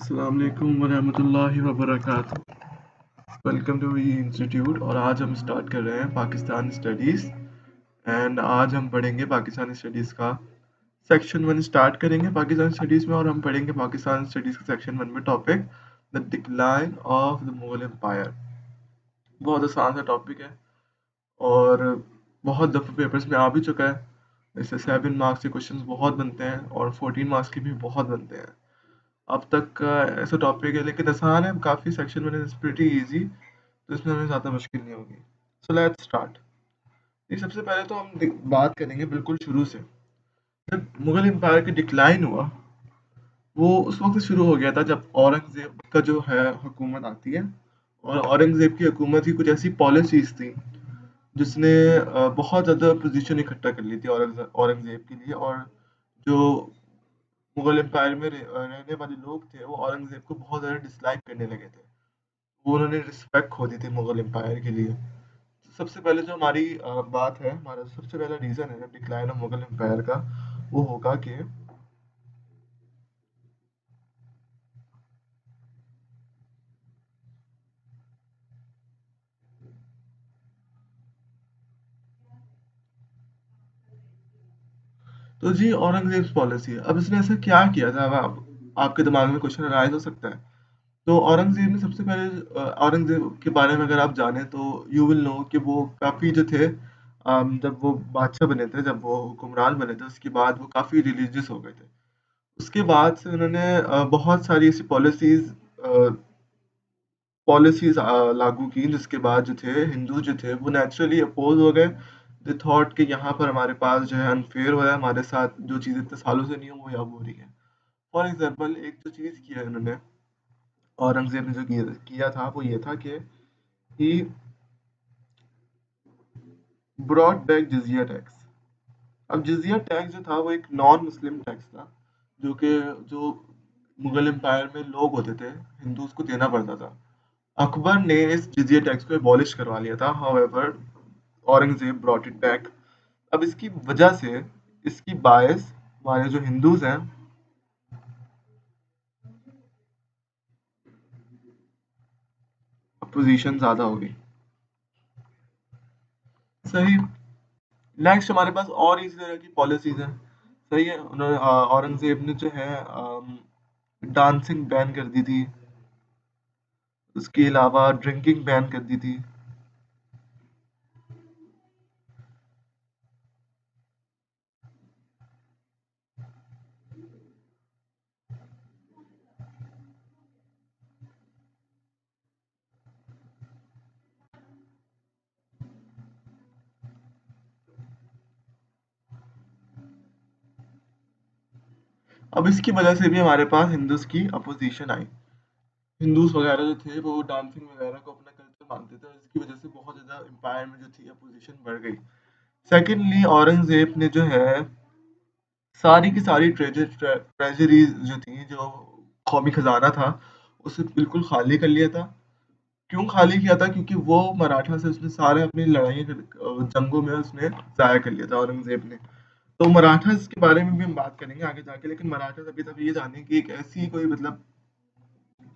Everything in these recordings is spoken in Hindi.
अस्सलाम वालेकुम वरहमतुल्लाहि वबरकातुहू। Welcome to V institute. और आज हम स्टार्ट कर रहे हैं पाकिस्तान स्टडीज़। एंड आज हम पढ़ेंगे पाकिस्तान स्टडीज़ का सेक्शन 1 स्टार्ट करेंगे पाकिस्तान स्टडीज़ में। और हम पढ़ेंगे पाकिस्तान स्टडीज़ का सेक्शन 1 में topic the decline of the Mughal empire. बहुत आसान सा टॉपिक है और बहुत दफ़े पेपर्स में आ भी चुका है। इससे 7 मार्क्स के क्वेश्चंस बहुत बनते हैं और 14 मार्क्स के भी बहुत बनते हैं। अब तक का ऐसा टॉपिक है लेकिन आसान है काफ़ी। सेक्शन 1 इज़ प्रीटी ईज़ी, तो इसमें हमें ज़्यादा मुश्किल नहीं होगी। So let's start. ये सबसे पहले तो हम बात करेंगे बिल्कुल शुरू से। जब मुगल एम्पायर की डिक्लाइन हुआ, वो उस वक्त शुरू हो गया था जब औरंगज़ेब का जो है हुकूमत आती है। और औरंगज़ेब की हुकूमत की कुछ ऐसी पॉलिसीज़ थी जिसने बहुत ज़्यादा पोजीशन इकट्ठा कर ली थी औरंगज़ेब के लिए। और जो मुगल एम्पायर में रहने वाले लोग थे वो औरंगज़ेब को बहुत ज़्यादा डिसलाइक करने लगे थे। वो उन्होंने रिस्पेक्ट खो दी थी मुगल एम्पायर के लिए। सबसे पहले जो हमारी बात है, हमारा सबसे पहला रीज़न है डिक्लाइन ऑफ मुगल एम्पायर का, वो होगा कि तो जी औरंगज़ेब पॉलिसी। अब इसने ऐसा क्या किया था? अब आपके दिमाग में क्वेश्चन अराइज़ हो सकता है। तो औरंगज़ेब ने सबसे पहले औरंगज़ेब के बारे में अगर आप जानें तो यू विल नो कि वो काफ़ी जो थे, जब वो बादशाह बने थे, जब वो हुक्मरान बने थे, उसके बाद वो काफ़ी रिलीजियस हो गए थे। उसके बाद से उन्होंने बहुत सारी ऐसी पॉलिसीज़ लागू की, जिसके बाद जो थे हिंदू जो थे वो नेचुरली अपोज़ हो गए। दे थॉट कि यहाँ पर हमारे पास जो है अनफ़ेयर हो रहा है, हमारे साथ जो चीज़ इतने सालों से नहीं हुई वो अब हो रही है। फॉर एग्ज़ाम्पल एक जो चीज़ की है इन्होंने, औरंगज़ेब ने जो किया किया था वो ये था कि he brought back jizya tax. अब जिज़िया टैक्स जो था वो एक नॉन मुस्लिम टैक्स था, जो मुगल एम्पायर में लोग होते थे, हिंदूज़ को देना पड़ता था। अकबर ने इस जिज़िया टैक्स को एबॉलिश करवा लिया था। However Aurangzeb brought it back. अब इसकी वजह से, इसकी बायस हमारे जो हिंदूज़ हैं, अपोज़िशन ज़्यादा हो गई। सही। नेक्स्ट हमारे पास और इसी तरह की पॉलिसीज़ हैं। सही है। उन्होंने औरंगज़ेब ने जो है डांसिंग बैन कर दी थी। उसके अलावा ड्रिंकिंग बैन कर दी थी। अब इसकी वजह से भी हमारे पास हिंदूज़ की अपोज़िशन आई। हिंदूज़ वगैरह जो थे वो डांसिंग वगैरह को अपना कल्चर मानते थे और इसकी वजह से बहुत ज़्यादा एम्पायर में जो थी अपोज़िशन बढ़ गई। सेकेंडली औरंगज़ेब ने जो है सारी की सारी ट्रेजरीज जो थी, जो कौमी खजाना था, उसे बिल्कुल खाली कर लिया था। क्यों खाली किया था? क्योंकि वो मराठा से उसने सारे अपनी जंगों में उसने ज़ाया कर लिया था औरंगज़ेब ने। तो मराठास के बारे में भी हम बात करेंगे आगे जाके, लेकिन मराठास अभी तक ये जानें कि एक ऐसी कोई मतलब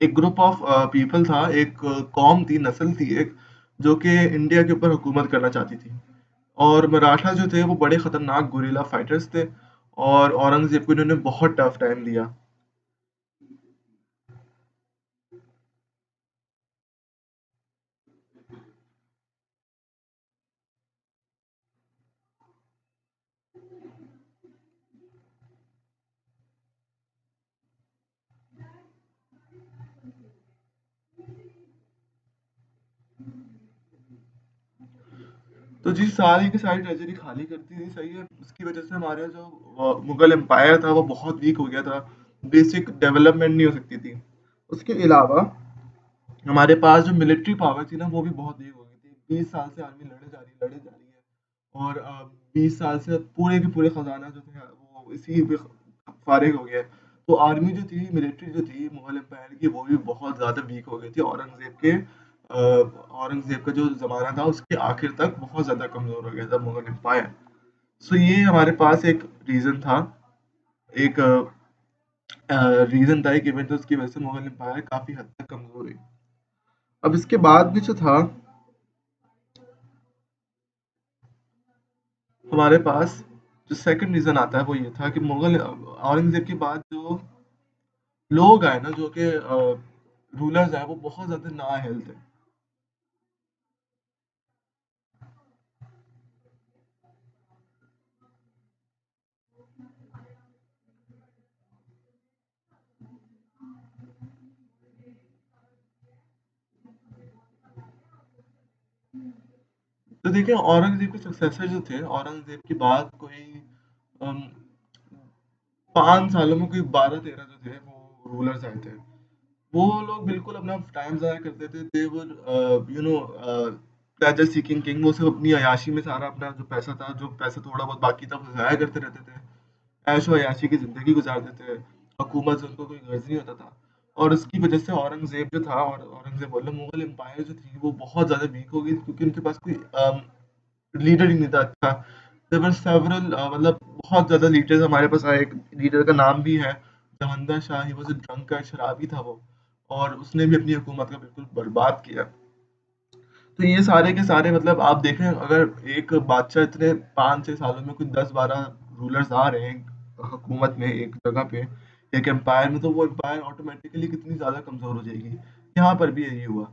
एक ग्रुप ऑफ पीपल था, एक कौम थी, नस्ल थी एक, जो कि इंडिया के ऊपर हुकूमत करना चाहती थी। और मराठा जो थे वो बड़े खतरनाक गुरिल्ला फाइटर्स थे और औरंगज़ेब को इन्होंने बहुत टफ टाइम दिया। तो जी सारी की सारी ट्रेजरी खाली कर दी थी। सही है। उसकी वजह से हमारा जो मुगल एम्पायर था वो बहुत वीक हो गया था। बेसिक डेवलपमेंट नहीं हो सकती थी। उसके अलावा हमारे पास जो मिलिट्री पावर थी ना वो भी बहुत वीक हो गई थी। 20 साल से आर्मी लड़े जा रही है और 20 साल से पूरे के पूरे खजाना जो थे वो इसी पे फारिग हो गया है। तो आर्मी जो थी, मिलिट्री जो थी मुगल एम्पायर की, वो भी बहुत ज़्यादा वीक हो गई थी। औरंगज़ेब का जो ज़माना था उसके आखिर तक बहुत ज़्यादा कमज़ोर हो गया था मुगल एम्पायर। सो ये हमारे पास एक रीज़न था, एक रीजन था, एक इवेंट था, उसकी वजह से मुगल एम्पायर काफी हद तक कमजोर हुई। अब इसके बाद भी जो था हमारे पास, जो सेकंड रीजन आता है वो ये था कि मुगल औरंगजेब के बाद जो लोग आए ना, जो कि रूलर्स आए, वो बहुत ज्यादा ना हेल्थ है। तो देखिए, औरंगजेब के सक्सेसर जो थे, औरंगजेब के बाद कोई 5 सालों में कोई 12-13 जो थे वो रूलर्स आए थे। वो लोग बिल्कुल अपना टाइम ज़ाया करते थे। They were pleasure seeking king. वो सिर्फ अपनी अयाशी में सारा अपना जो पैसा था, जो पैसा थोड़ा बहुत बाकी था, वो ज़ाया करते रहते थे। ऐशो अयाशी की ज़िंदगी गुजारते थे। हुकूमत से उनको कोई गर्ज नहीं होता था। और उसकी वजह से औरंगजेब जो था, और औरंगजेब बोल रहा, मुगल एम्पायर जो थी वो बहुत ज़्यादा वीक हो गई, क्योंकि उनके पास कोई लीडर ही नहीं था अच्छा। देयर वर सेवरल, मतलब बहुत ज़्यादा लीडर्स हमारे पास आए। एक लीडर का नाम भी है Jahandar Shah. He was a drunkard, शराबी था वो, और उसने भी अपनी हुकूमत का बिल्कुल बर्बाद किया। तो ये सारे के सारे, मतलब आप देखें, अगर एक बादशाह इतने 5-6 सालों में कोई 10-12 रूलर्स आ रहे हैं हुकूमत में एक जगह पे, एक एम्पायर में, तो वो एम्पायर ऑटोमेटिकली कितनी ज़्यादा कमज़ोर हो जाएगी। यहाँ पर भी यही हुआ।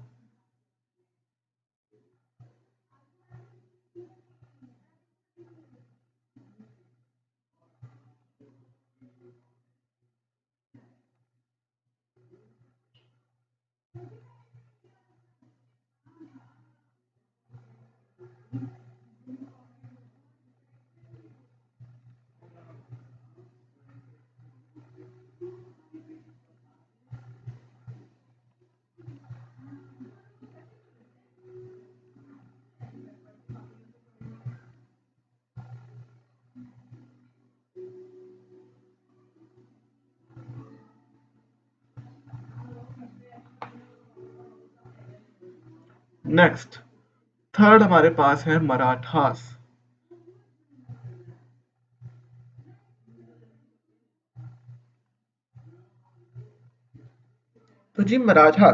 नेक्स्ट, थर्ड हमारे पास है मराठास। तो जी, मराठा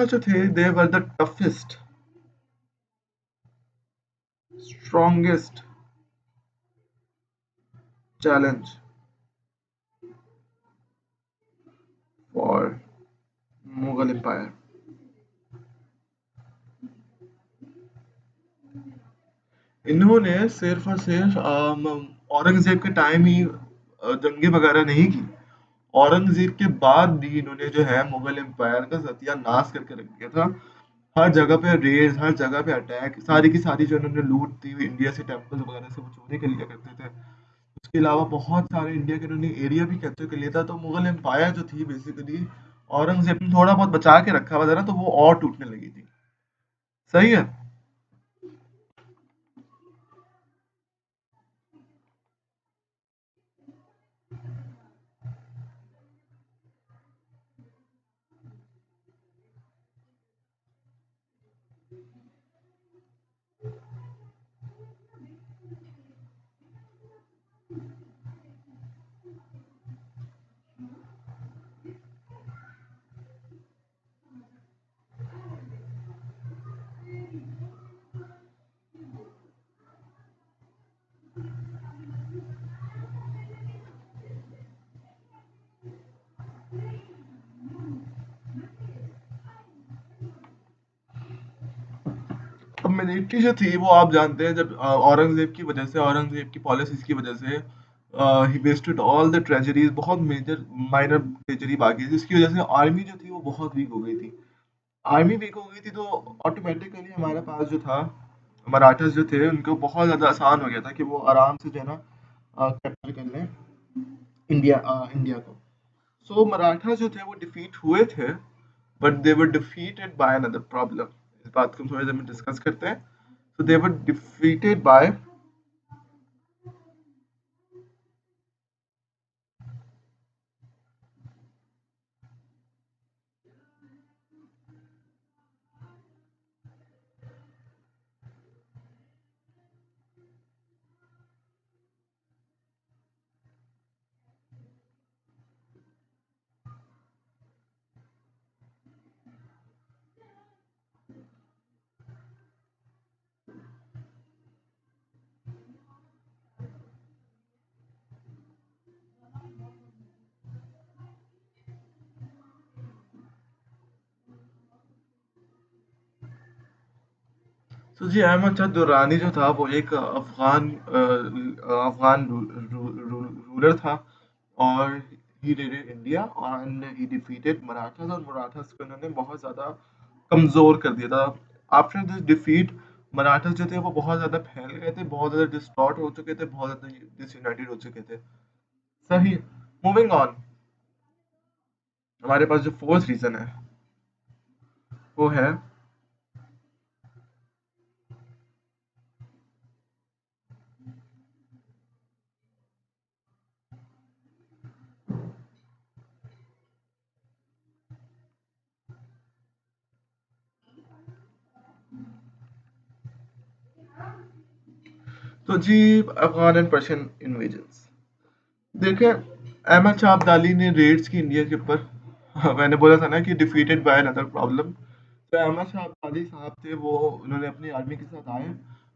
जो थे, they were the toughest, strongest challenge for Mughal empire. इन्होंने सिर्फ और सिर्फ औरंगजेब के टाइम ही जंगे वगैरह नहीं की। औरंगजेब के बाद भी इन्होंने जो है मुगल एम्पायर का सत्यानाश करके रख दिया था। हर जगह पे रेड, हर जगह पे अटैक, सारी की सारी जो इन्होंने लूट थी इंडिया से, टेम्पल वगैरह से वो चोरी कर लिया करते थे। उसके अलावा बहुत सारे इंडिया के इन्होंने एरिया भी कैप्चर कर लिया था। तो मुगल एम्पायर जो थी बेसिकली, औरंगजेब ने थोड़ा बहुत बचा के रखा हुआ था ना, तो वो और टूटने लगी थी। सही है। अब मिलिट्री जो थी वो आप जानते हैं, जब औरंगजेब की वजह से, औरंगजेब की पॉलिसीज की वजह से ही वेस्टेड ऑल द ट्रेजरीज। बहुत मेजर माइनर ट्रेजरी बाकी थी, जिसकी वजह से आर्मी जो थी वो बहुत वीक हो गई थी। आर्मी वीक हो गई थी, तो ऑटोमेटिकली हमारे पास जो था, मराठास जो थे, उनको बहुत ज़्यादा आसान हो गया था कि वो आराम से जो है ना कैप्चर कर लें इंडिया को। सो मराठा जो थे वो डिफीट हुए थे, but they were defeated by another problem. इस बात को हम थोड़ी देर में डिस्कस करते हैं। सो दे वर डिफीटेड बाय, तो जी अहमद शाह दुर्रानी जो था वो एक अफगान रूलर था और he raided India and he defeated Marathas और मराठास को इन्होंने बहुत ज़्यादा कमज़ोर कर दिया था। आफ्टर दिस डिफीट मराठास जो थे वो बहुत ज़्यादा फैल गए थे, बहुत ज़्यादा डिस्टॉर्ट हो चुके थे, बहुत ज़्यादा डिसयूनाइटेड हो चुके थे। सही। मूविंग ऑन, हमारे पास जो फोर्थ रीज़न है वो है, तो जी अफगान एंड पर्शियन इन्वेजन्स। देखें, अहमद शाह अब्दाली ने रेड्स की इंडिया के ऊपर। हाँ, मैंने बोला था ना कि डिफीटेड बाय अनदर प्रॉब्लम। तो अहमद शाह अब्दाली साहब थे, वो उन्होंने अपनी आर्मी के साथ आए।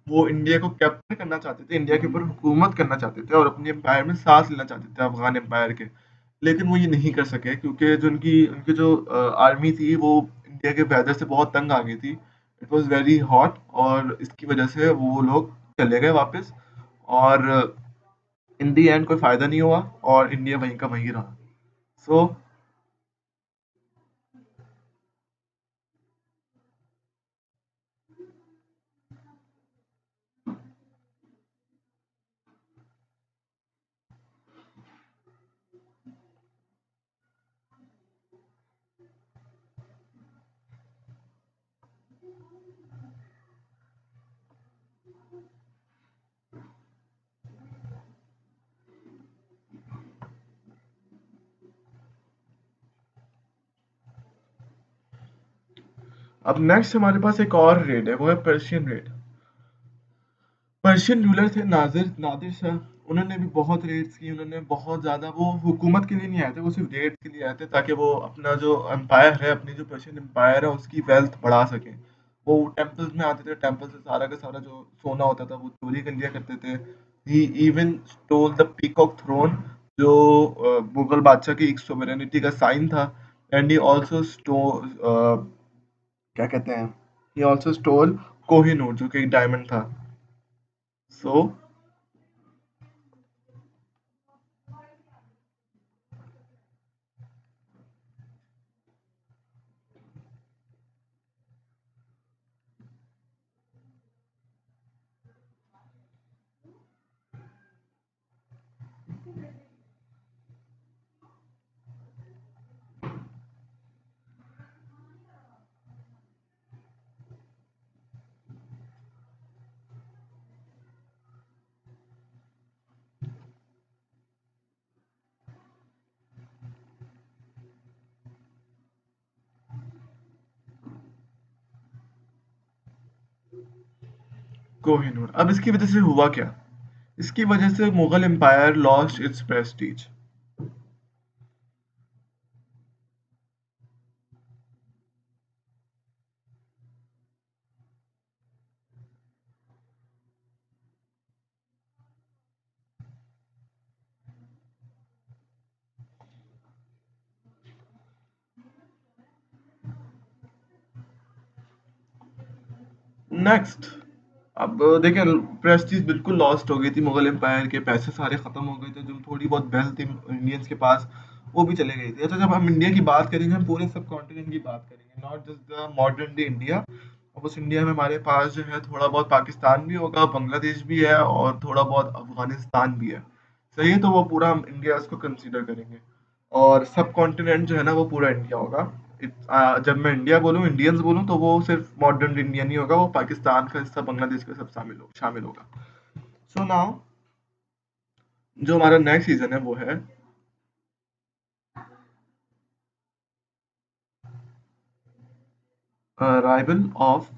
वो इंडिया को कैप्चर करना चाहते थे, इंडिया के ऊपर हुकूमत करना चाहते थे और अपने एम्पायर में सांस लेना चाहते थे अफगान एम्पायर के। लेकिन वो ये नहीं कर सके क्योंकि जो उनकी उनकी जो आर्मी थी वो इंडिया के वेदर से बहुत तंग आ गई थी। इट वाज वेरी हॉट और इसकी वजह से वो लोग चले गए वापस। और इन दी एंड कोई फायदा नहीं हुआ और इंडिया वहीं का वहीं रहा। सो अब नेक्स्ट हमारे पास एक और रेड है, वो है पर्शियन रेड। पर्शियन रूलर थे नादिर नादिर शाह। उन्होंने भी बहुत रेड्स की, उन्होंने बहुत ज़्यादा, वो हुकूमत के लिए नहीं आए थे, वो सिर्फ रेड्स के लिए आए थे ताकि वो अपना जो एम्पायर है, अपनी जो पर्शियन एम्पायर है उसकी वेल्थ बढ़ा सकें। वो टेम्पल्स में आते थे, टेम्पल से सारा का सारा जो सोना होता था वो चोरी कर लिया करते थे। He even stole the peacock throne, जो मुगल बादशाह की एक सोवरेनिटी का साइन था। एंड ही ऑल्सो स्टो क्या कहते हैं, ही ऑल्सो स्टोल कोहिनूर जो कि एक डायमंड था। सो कोहिनूर, अब इसकी वजह से हुआ क्या? इसकी वजह से Mughal empire lost its prestige. Next, अब देखें, प्रेस्टीज बिल्कुल लॉस्ट हो गई थी मुगल एम्पायर के, पैसे सारे खत्म हो गए थे, जो थोड़ी बहुत वेल्थ थी इंडियंस के पास वो भी चले गई थी। अच्छा, जब हम इंडिया की बात करेंगे, हम पूरे सब कॉन्टिनेंट की बात करेंगे, not just the modern day India. अब उस इंडिया में हमारे पास जो है थोड़ा बहुत पाकिस्तान भी होगा, बांग्लादेश भी है और थोड़ा बहुत अफगानिस्तान भी है। सही है, तो वो पूरा हम इंडिया इसको कंसीडर करेंगे और सब कॉन्टिनेंट जो है ना वो पूरा इंडिया होगा। जब मैं इंडिया बोलूँ, इंडियंस बोलूँ, तो वो सिर्फ मॉडर्न इंडिया नहीं होगा, वो पाकिस्तान का हिस्सा, बांग्लादेश का सब शामिल होगा। सो नाउ, जो हमारा नेक्स्ट सीजन है वो है अराइवल ऑफ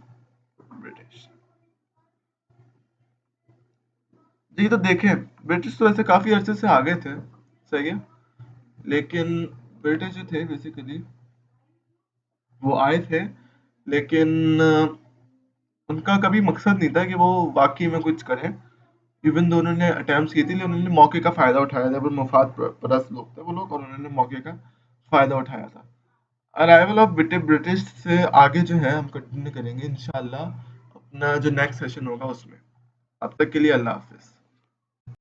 ब्रिटिश। जी, तो देखें, ब्रिटिश तो ऐसे काफी अरसे से आ गए थे, सही है, लेकिन ब्रिटिश जो थे बेसिकली वो आए थे, लेकिन उनका कभी मकसद नहीं था कि वो वाकई में कुछ करें। इवन दो उन्होंने अटेम्प्ट्स की थी, लेकिन उन्होंने मौके का फ़ायदा उठाया था। वो मफाद परस्त लोग थे वो लोग, और उन्होंने मौके का फ़ायदा उठाया था। अराइवल ऑफ ब्रिटिश से आगे जो है हम कंटिन्यू करेंगे इंशाल्लाह अपना जो नेक्स्ट सेशन होगा उसमें। अब तक के लिए अल्लाह हाफिज।